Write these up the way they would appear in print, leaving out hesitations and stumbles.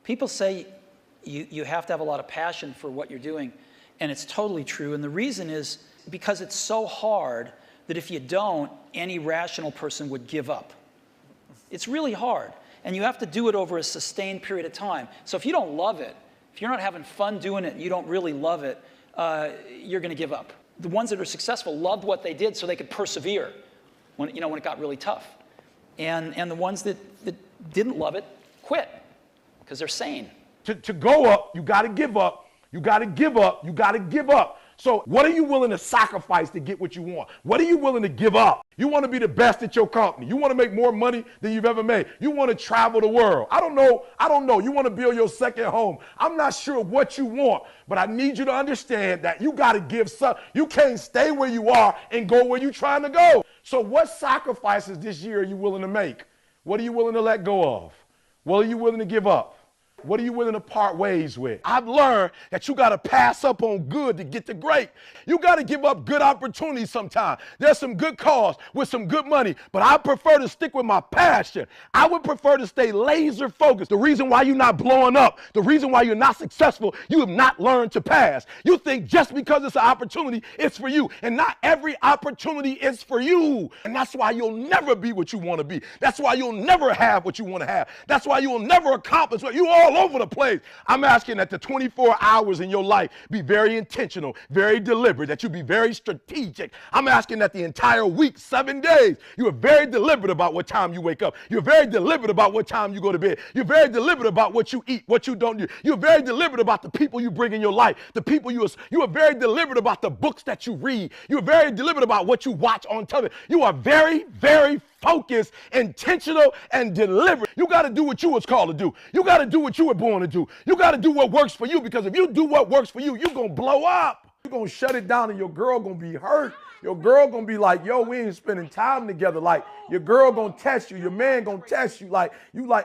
People say you have to have a lot of passion for what you're doing, and it's totally true. And the reason is because it's so hard that if you don't, any rational person would give up. It's really hard, and you have to do it over a sustained period of time. So if you don't love it, if you're not having fun doing it, and you don't really love it, you're going to give up. The ones that are successful loved what they did so they could persevere when it got really tough. And the ones that didn't love it quit because they're sane. To go up, you got to give up. You got to give up. You got to give up. So what are you willing to sacrifice to get what you want? What are you willing to give up? You want to be the best at your company. You want to make more money than you've ever made. You want to travel the world. I don't know. You want to build your second home. I'm not sure what you want, but I need you to understand that you got to give some. You can't stay where you are and go where you're trying to go. So what sacrifices this year are you willing to make? What are you willing to let go of? What are you willing to give up? What are you willing to part ways with? I've learned that you got to pass up on good to get to great. You got to give up good opportunities sometimes. There's some good cause with some good money, but I prefer to stick with my passion. I would prefer to stay laser focused. The reason why you're not blowing up, the reason why you're not successful, you have not learned to pass. You think just because it's an opportunity, it's for you. And not every opportunity is for you. And that's why you'll never be what you want to be. That's why you'll never have what you want to have. That's why you'll never accomplish what you all over the place. I'm asking that the 24 hours in your life be very intentional, very deliberate, that you be very strategic. I'm asking that the entire week, 7 days, you are very deliberate about what time you wake up. You're very deliberate about what time you go to bed. You're very deliberate about what you eat, what you don't do. You're very deliberate about the people you bring in your life, the people you are very deliberate about the books that you read. You're very deliberate about what you watch on television. You are very, very focused, intentional, and deliberate. You got to do what you was called to do. You got to do what you were born to do. You got to do what works for you, because if you do what works for you, you're going to blow up. You're going to shut it down and your girl going to be hurt. Your girl going to be like, yo, we ain't spending time together. Like, your girl going to test you. Your man going to test you. Like,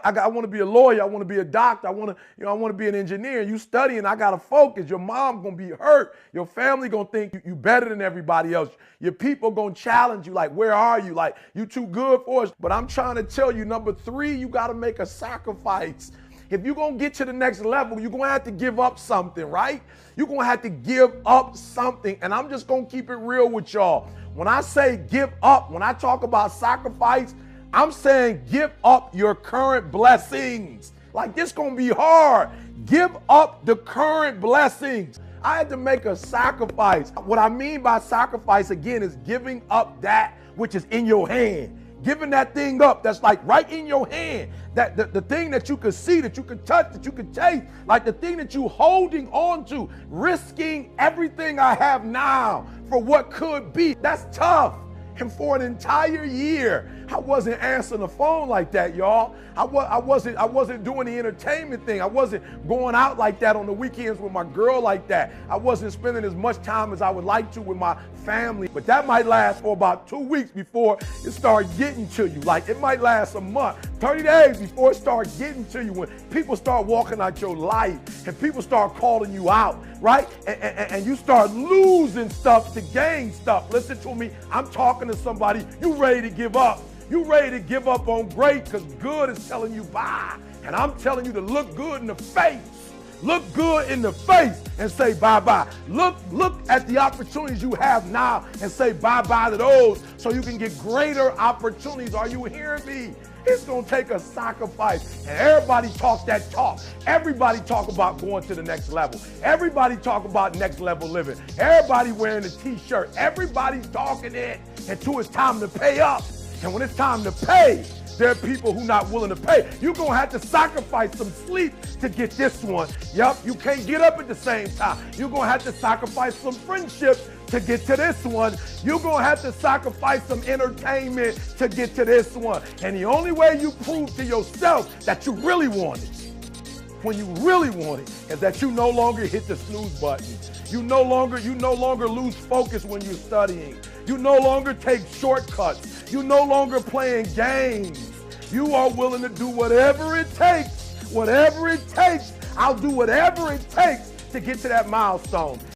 I want to be a lawyer. I want to be a doctor. I want to be an engineer. You studying. I got to focus. Your mom going to be hurt. Your family going to think you better than everybody else. Your people going to challenge you. Like, where are you? Like, you too good for us. But I'm trying to tell you, number 3, you got to make a sacrifice. If you're going to get to the next level, you're going to have to give up something, right? You're going to have to give up something. And I'm just going to keep it real with y'all. When I say give up, when I talk about sacrifice, I'm saying give up your current blessings. Like, this going to be hard. Give up the current blessings. I had to make a sacrifice. What I mean by sacrifice, again, is giving up that which is in your hand. Giving that thing up that's like right in your hand, that the thing that you could see, that you could touch, that you could taste, like the thing that you holding on to, risking everything I have now for what could be. That's tough. And for an entire year, I wasn't answering the phone like that, y'all. I wasn't doing the entertainment thing. I wasn't going out like that on the weekends with my girl like that. I wasn't spending as much time as I would like to with my family. But that might last for about 2 weeks before it starts getting to you. Like, it might last a month, 30 days before it starts getting to you, when people start walking out your life and people start calling you out, right? And you start losing stuff to gain stuff. Listen to me. I'm talking to somebody. You ready to give up. You ready to give up on great, because good is telling you bye. And I'm telling you to look good in the face. Look good in the face and say bye-bye. Look at the opportunities you have now and say bye-bye to those so you can get greater opportunities. Are you hearing me? It's going to take a sacrifice. And everybody talks that talk. Everybody talk about going to the next level. Everybody talk about next level living. Everybody wearing a t-shirt. Everybody's talking it until it's time to pay up. And when it's time to pay, there are people who not willing to pay. You're going to have to sacrifice some sleep to get this one. Yep, you can't get up at the same time. You're going to have to sacrifice some friendships to get to this one. You're going to have to sacrifice some entertainment to get to this one. And the only way you prove to yourself that you really want it, when you really want it, is that you no longer hit the snooze button. You no longer lose focus when you're studying. You no longer take shortcuts. You no longer playing games. You are willing to do whatever it takes. Whatever it takes. I'll do whatever it takes to get to that milestone.